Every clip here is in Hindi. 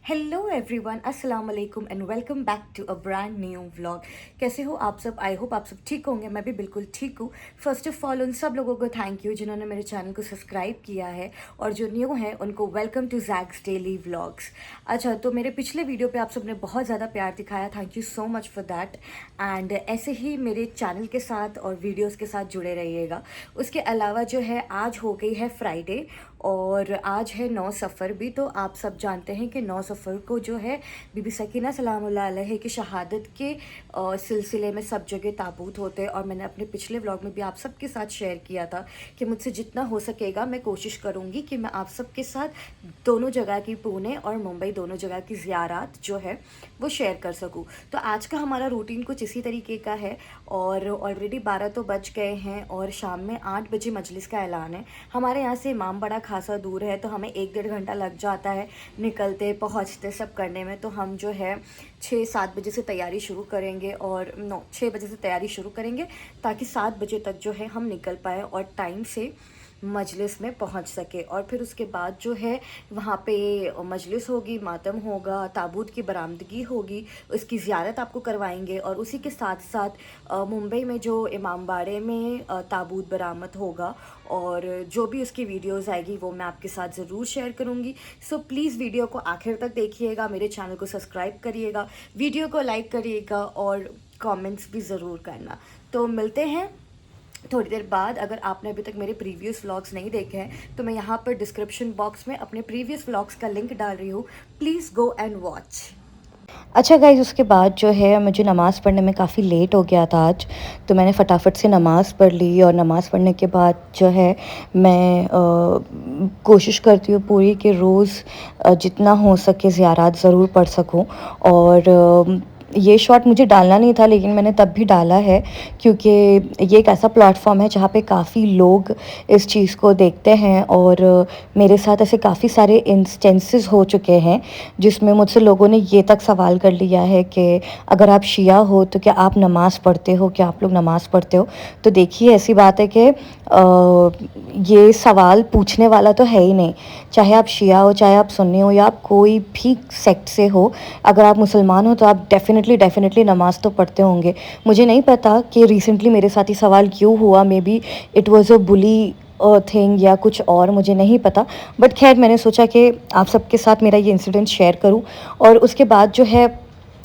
हेलो एवरीवन, अस्सलाम वालेकुम and welcome back to a brand new vlog. कैसे हो आप सब? आई होप आप सब ठीक होंगे। मैं भी बिल्कुल ठीक हूँ। फर्स्ट ऑफ ऑल उन सब लोगों को थैंक यू जिन्होंने मेरे चैनल को सब्सक्राइब किया है, और जो न्यू हैं उनको welcome to Jack's daily vlogs. अच्छा, तो मेरे पिछले वीडियो पे आप सबने बहुत ज़्यादा प्यार दिखाया, thank you so much for that. And ऐसे ही मेरे चैनल के साथ और वीडियोज़ के साथ जुड़े रहिएगा। उसके अलावा जो है, आज हो गई है फ्राइडे और आज है 9 सफ़र भी। तो आप सब जानते हैं कि 9 सफ़र को जो है बीबी सकीना सलामुल्लाह अलैहा की शहादत के सिलसिले में सब जगह ताबूत होते हैं। और मैंने अपने पिछले व्लॉग में भी आप सब के साथ शेयर किया था कि मुझसे जितना हो सकेगा मैं कोशिश करूँगी कि मैं आप सब के साथ दोनों जगह की, पुणे और मुंबई दोनों जगह की ज़ियारात जो है वो शेयर कर सकूँ। तो आज का हमारा रूटीन कुछ इसी तरीके का है। और ऑलरेडी 12 तो बज गए हैं और शाम में 8 बजे मजलिस का ऐलान है। हमारे यहाँ से इमाम बड़ा खासा दूर है, तो हमें 1-1.5 घंटा लग जाता है निकलते पहुँचते सब करने में। तो हम जो है 6-7 बजे से तैयारी शुरू करेंगे, और 6 बजे से तैयारी शुरू करेंगे ताकि 7 बजे तक जो है हम निकल पाए और टाइम से मजलिस में पहुंच सके। और फिर उसके बाद जो है वहाँ पे मजलिस होगी, मातम होगा, ताबूत की बरामदगी होगी, उसकी ज़ियारत आपको करवाएंगे। और उसी के साथ साथ मुंबई में जो इमामबाड़े में ताबूत बरामद होगा और जो भी उसकी वीडियोस आएगी वो मैं आपके साथ ज़रूर शेयर करूँगी। सो प्लीज़ वीडियो को आखिर तक देखिएगा, मेरे चैनल को सब्सक्राइब करिएगा, वीडियो को लाइक करिएगा और कमेंट्स भी ज़रूर करना। तो मिलते हैं थोड़ी देर बाद। अगर आपने अभी तक मेरे प्रीवियस व्लॉग्स नहीं देखे हैं तो मैं यहाँ पर डिस्क्रिप्शन बॉक्स में अपने प्रीवियस व्लॉग्स का लिंक डाल रही हूँ, प्लीज़ गो एंड वॉच। अच्छा गाइज़, उसके बाद जो है मुझे नमाज़ पढ़ने में काफ़ी लेट हो गया था आज, तो मैंने फटाफट से नमाज़ पढ़ ली। और नमाज़ पढ़ने के बाद जो है मैं कोशिश करती हूँ पूरी कि रोज़ जितना हो सके ज़ियारात ज़रूर पढ़ सकूँ। और ये शॉट मुझे डालना नहीं था लेकिन मैंने तब भी डाला है, क्योंकि ये एक ऐसा प्लेटफॉर्म है जहाँ पे काफ़ी लोग इस चीज़ को देखते हैं। और मेरे साथ ऐसे काफ़ी सारे इंस्टेंसेस हो चुके हैं जिसमें मुझसे लोगों ने ये तक सवाल कर लिया है कि अगर आप शिया हो तो क्या आप नमाज़ पढ़ते हो, क्या आप लोग नमाज़ पढ़ते हो? तो देखिए, ऐसी बात है कि ये सवाल पूछने वाला तो है ही नहीं, चाहे आप शिया हो, चाहे आप सुन्नी हो, या आप कोई भी सेक्ट से हो। अगर आप मुसलमान हो तो आप डेफ़िनेटली नमाज़ तो पढ़ते होंगे। मुझे नहीं पता कि रिसेंटली मेरे साथ ये सवाल क्यों हुआ, may be it was a bully thing या कुछ और, मुझे नहीं पता। बट खैर, मैंने सोचा कि आप सबके साथ मेरा ये इंसिडेंट शेयर करूं। और उसके बाद जो है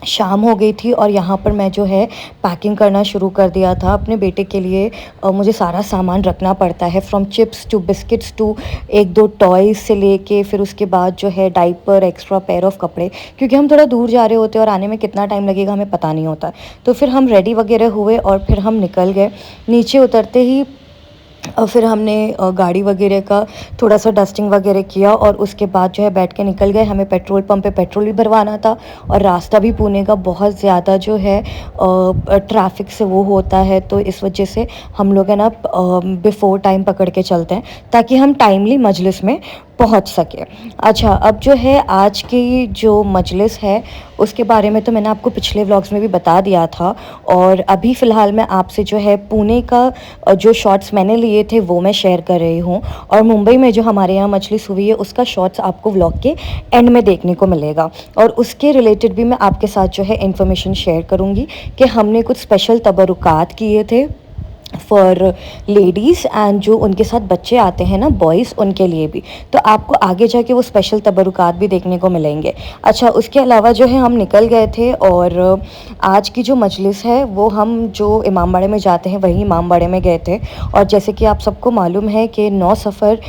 शाम हो गई थी और यहाँ पर मैं जो है पैकिंग करना शुरू कर दिया था अपने बेटे के लिए। मुझे सारा सामान रखना पड़ता है, from chips to biscuits to 1-2 toys से लेके फिर उसके बाद जो है डाइपर, एक्स्ट्रा पेयर ऑफ कपड़े, क्योंकि हम थोड़ा दूर जा रहे होते हैं और आने में कितना टाइम लगेगा हमें पता नहीं होता। तो फिर हम रेडी वगैरह हुए और फिर हम निकल गए। नीचे उतरते ही फिर हमने गाड़ी वगैरह का थोड़ा सा डस्टिंग वगैरह किया और उसके बाद जो है बैठ के निकल गए। हमें पेट्रोल पंप पे पेट्रोल भी भरवाना था, और रास्ता भी पुणे का बहुत ज़्यादा जो है ट्रैफिक से वो होता है, तो इस वजह से हम लोग है ना बिफ़ोर टाइम पकड़ के चलते हैं ताकि हम टाइमली मजलिस में पहुंच सके। अच्छा, अब जो है आज की जो मजलिस है उसके बारे में तो मैंने आपको पिछले व्लॉग्स में भी बता दिया था, और अभी फ़िलहाल मैं आपसे जो है पुणे का जो शॉट्स मैंने लिए थे वो मैं शेयर कर रही हूँ। और मुंबई में जो हमारे यहाँ मजलिस हुई है उसका शॉट्स आपको व्लॉग के एंड में देखने को मिलेगा, और उसके रिलेटेड भी मैं आपके साथ जो है इन्फॉर्मेशन शेयर करूँगी कि हमने कुछ स्पेशल तबरुकात किए थे फॉर लेडीज़, एंड जो उनके साथ बच्चे आते हैं ना, बॉयज़, उनके लिए भी। तो आपको आगे जाके वो स्पेशल तबरुकात भी देखने को मिलेंगे। अच्छा, उसके अलावा जो है हम निकल गए थे, और आज की जो मजलिस है वो हम जो इमामबाड़े में जाते हैं वही इमामबाड़े में गए थे। और जैसे कि आप सबको मालूम है कि 9 सफ़र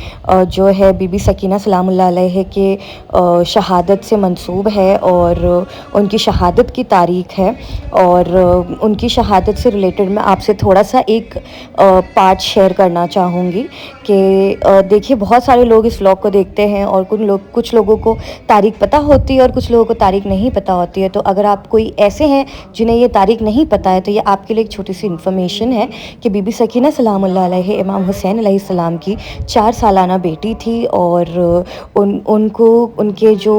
जो है बीबी सकीना सलामुल्लाह अलैहा के शहादत से मंसूब है, और उनकी शहादत की तारीख़ है। और उनकी शहादत से रिलेटेड मैं आपसे थोड़ा सा एक पार्ट शेयर करना चाहूँगी कि देखिए बहुत सारे लोग इस व्लॉग को देखते हैं और कुछ लोगों को तारीख पता होती है और कुछ लोगों को तारीख नहीं पता होती है। तो अगर आप कोई ऐसे हैं जिन्हें ये तारीख नहीं पता है तो ये आपके लिए एक छोटी सी इन्फॉर्मेशन है कि बीबी सकीना सलामुल्लाह अलैहि इमाम हुसैन अलैहिस्सलाम की 4 सालाना बेटी थी और उनको उनके जो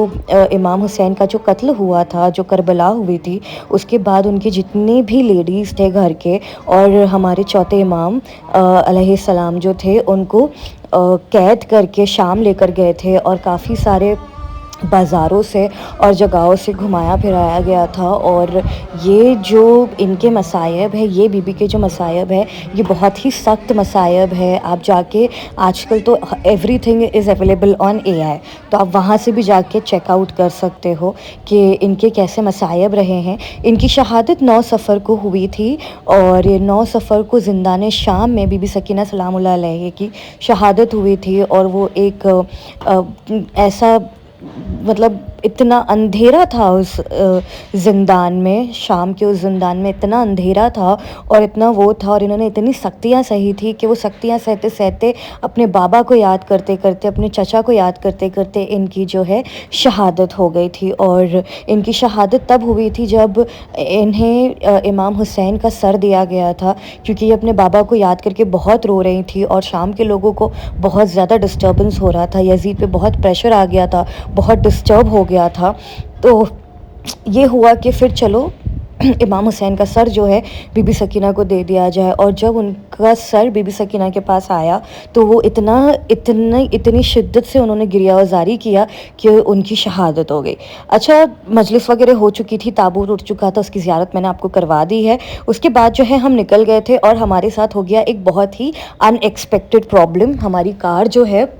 इमाम हुसैन का जो कत्ल हुआ था, जो करबला हुई थी, उसके बाद उनके जितने भी लेडीज़ थे घर के और हमारे चौथे इमाम अलैहिस्सलाम जो थे उनको कैद करके शाम लेकर गए थे और काफ़ी सारे बाज़ारों से और जगहों से घुमाया फिराया गया था। और ये जो इनके मसायब है, ये बीबी के जो मसायब है, ये बहुत ही सख्त मसायब है। आप जाके आजकल तो everything is available on AI, तो आप वहाँ से भी जाके चेकआउट कर सकते हो कि इनके कैसे मसायब रहे हैं। इनकी शहादत 9 सफ़र को हुई थी और 9 सफ़र को ज़िंदान शाम में बीबी सकीना सलामुल्लाह अलैहि की शहादत हुई थी। और वो एक ऐसा मतलब इतना अंधेरा था उस ज़िंदान में, शाम के उस ज़िंदान में इतना अंधेरा था और इतना वो था और इन्होंने इतनी सख्तियाँ सही थी कि वो सख्तियाँ सहते सहते अपने बाबा को याद करते करते, अपने चचा को याद करते करते इनकी जो है शहादत हो गई थी। और इनकी शहादत तब हुई थी जब इन्हें इमाम हुसैन का सर दिया गया था, क्योंकि ये अपने बाबा को याद करके बहुत रो रही थी और शाम के लोगों को बहुत ज़्यादा डिस्टर्बेंस हो रहा था, यजीद पे बहुत प्रेशर आ गया था, बहुत डिस्टर्ब हो गया था। तो ये हुआ कि फिर चलो इमाम हुसैन का सर जो है बीबी सकीना को दे दिया जाए। और जब उनका सर बीबी सकीना के पास आया तो वो इतनी शिद्दत से उन्होंने गिरियाज़ारी किया कि उनकी शहादत हो गई। अच्छा, मजलिस वगैरह हो चुकी थी, ताबूत उठ चुका था, उसकी ज़ियारत मैंने आपको करवा दी है। उसके बाद जो है हम निकल गए थे और हमारे साथ हो गया एक बहुत ही अनएक्सपेक्टेड प्रॉब्लम। हमारी कार जो है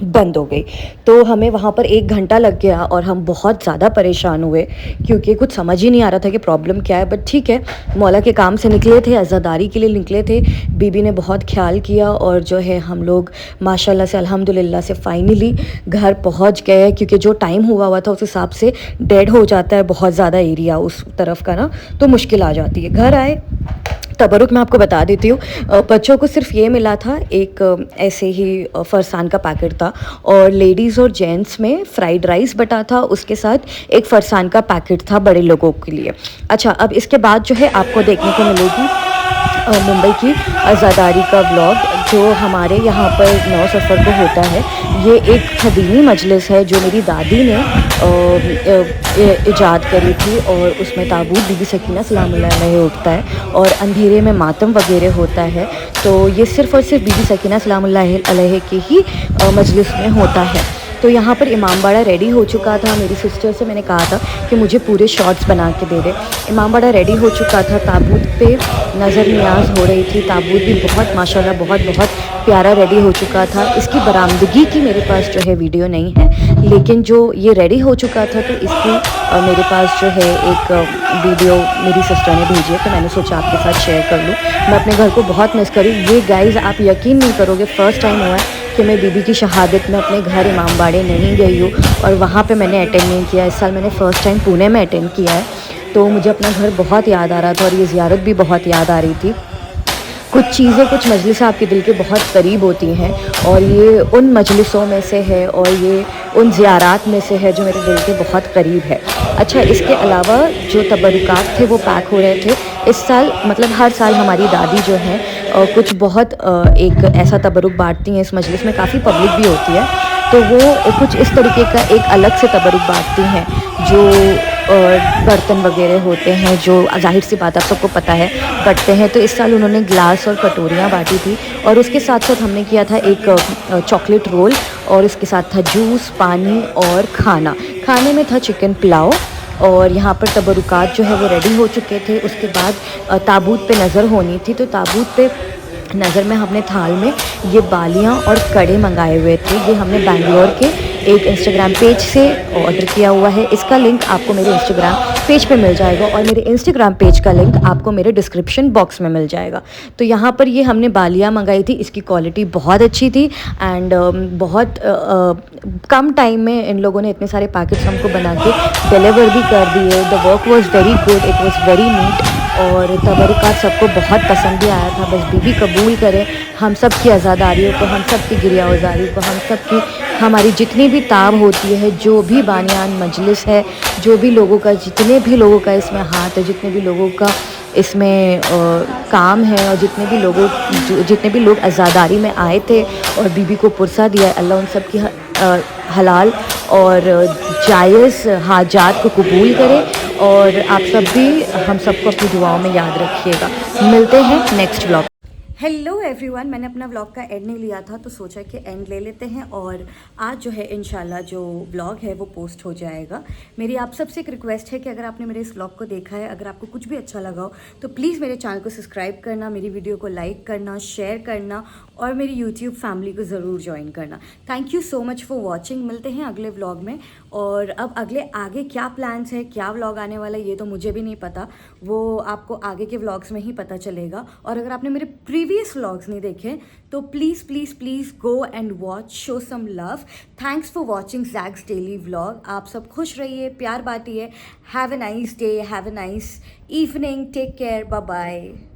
बंद हो गई, तो हमें वहाँ पर 1 घंटा लग गया और हम बहुत ज़्यादा परेशान हुए क्योंकि कुछ समझ ही नहीं आ रहा था कि प्रॉब्लम क्या है। बट ठीक है, मौला के काम से निकले थे, अज़ादारी के लिए निकले थे, बीबी ने बहुत ख्याल किया और जो है हम लोग माशाल्लाह से अल्हम्दुलिल्लाह से फाइनली घर पहुँच गए। क्योंकि जो टाइम हुआ था उस हिसाब से डेड हो जाता है बहुत ज़्यादा एरिया उस तरफ का ना, तो मुश्किल आ जाती है। घर आए, तबरुक मैं आपको बता देती हूँ, बच्चों को सिर्फ ये मिला था, एक ऐसे ही फरसान का पैकेट था और लेडीज़ और जेंट्स में फ्राइड राइस बटा था, उसके साथ एक फरसान का पैकेट था बड़े लोगों के लिए। अच्छा, अब इसके बाद जो है आपको देखने को मिलेगी मुंबई की अज़ादारी का व्लॉग जो हमारे यहाँ पर 9 सफ़र को होता है। ये एक ख़दीमी मजलिस है जो मेरी दादी ने इजाद करी थी और उसमें ताबूत बीबी सकीना सलामुल्लाह अलैहि उठता है और अंधेरे में मातम वगैरह होता है। तो ये सिर्फ़ और सिर्फ बीबी सकीना सलामुल्लाह अलैहि की ही मजलिस में होता है। तो यहाँ पर इमाम बाड़ा रेडी हो चुका था। मेरी सिस्टर से मैंने कहा था कि मुझे पूरे शॉट्स बना के दे दे। इमाम बाड़ा रेडी हो चुका था, ताबूत पे नज़र नियाज हो रही थी। ताबूत भी बहुत माशाल्लाह बहुत प्यारा रेडी हो चुका था। इसकी बरामदगी की मेरे पास जो है वीडियो नहीं है, लेकिन जो ये रेडी हो चुका था तो इसकी मेरे पास जो है एक वीडियो मेरी सिस्टर ने भेजी है, तो मैंने सोचा आपके साथ शेयर कर लूँ। मैं अपने घर को बहुत मिस करी। ये गाइज़ आप यकीन नहीं करोगे, फ़र्स्ट टाइम हुआ है कि मैं बीबी की शहादत में अपने घर इमाम बाड़े नहीं गई हूँ और वहाँ पे मैंने अटेंड नहीं किया। इस साल मैंने फ़र्स्ट टाइम पुणे में अटेंड किया है, तो मुझे अपना घर बहुत याद आ रहा था और ये ज़ियारत भी बहुत याद आ रही थी। कुछ चीज़ें, कुछ मजलिसें आपके दिल के बहुत करीब होती हैं और ये उन मजलिसों में से है और ये उन ज़ियारात में से है जो मेरे दिल के बहुत करीब है। अच्छा, इसके अलावा जो तबरुकात थे वो पैक हो रहे थे इस साल। मतलब हर साल हमारी दादी जो है कुछ बहुत एक ऐसा तबरुक बांटती हैं। इस मजलिस में काफ़ी पब्लिक भी होती है, तो वो कुछ इस तरीके का एक अलग से तबरुक बांटती हैं जो बर्तन वगैरह होते हैं, जो ज़ाहिर सी बात आप सबको पता है कटते हैं। तो इस साल उन्होंने ग्लास और कटोरियाँ बांटी थी और उसके साथ साथ हमने किया था एक चॉकलेट रोल और इसके साथ था जूस, पानी और खाने में था चिकन पुलाव। और यहाँ पर तबरुकात जो है वो रेडी हो चुके थे। उसके बाद ताबूत पे नज़र होनी थी, तो ताबूत पे नज़र में हमने थाल में ये बालियाँ और कड़े मंगाए हुए थे। ये हमने बैंगलोर के एक इंस्टाग्राम पेज से ऑर्डर किया हुआ है। इसका लिंक आपको मेरे इंस्टाग्राम पेज पे मिल जाएगा और मेरे इंस्टाग्राम पेज का लिंक आपको मेरे डिस्क्रिप्शन बॉक्स में मिल जाएगा। तो यहाँ पर ये हमने बालियाँ मंगाई थी, इसकी क्वालिटी बहुत अच्छी थी एंड बहुत कम टाइम में इन लोगों ने इतने सारे पैकेट्स हमको बना के डिलीवर भी कर दिए। The work was very good, it was very neat और तबरुकात सबको बहुत पसंद भी आया था। बस बीबी कबूल करे हम सब की आज़ादारियों को, हम सब की गिरियावजारी को, हम सब की हमारी जितनी भी ताब होती है, जो भी बानियान मजलिस है, जो भी लोगों का, जितने भी लोगों का इसमें हाथ है, जितने भी लोगों का इसमें काम है, और जितने भी लोग आज़ादारी में आए थे और बीबी को पुरसा दिया, अल्लाह उन सब की हलाल और जायज़ हाजात को कबूल करे। और आप सब भी हम सबको अपनी दुआओं में याद रखिएगा। मिलते हैं नेक्स्ट व्लॉग। हेलो एवरीवन, मैंने अपना व्लॉग का एंड नहीं लिया था तो सोचा कि एंड ले लेते हैं, और आज जो है इंशाल्लाह जो व्लॉग है वो पोस्ट हो जाएगा। मेरी आप सबसे एक रिक्वेस्ट है कि अगर आपने मेरे इस व्लॉग को देखा है, अगर आपको कुछ भी अच्छा लगा हो तो प्लीज़ मेरे चैनल को सब्सक्राइब करना, मेरी वीडियो को लाइक करना, शेयर करना, और मेरी यूट्यूब फैमिली को ज़रूर ज्वाइन करना। Thank you so much for watching. मिलते हैं अगले व्लॉग में। और अब अगले आगे क्या प्लान्स है, क्या व्लॉग आने वाला है, ये तो मुझे भी नहीं पता, वो आपको आगे के व्लॉग्स में ही पता चलेगा। और अगर आपने मेरे प्रीवियस व्लॉग्स नहीं देखे तो please please please go and watch, show some love. Thanks for watching Jack's daily vlog. आप सब खुश रहिए, प्यार बांटिए। Have a nice day, have a nice evening, take care, bye bye.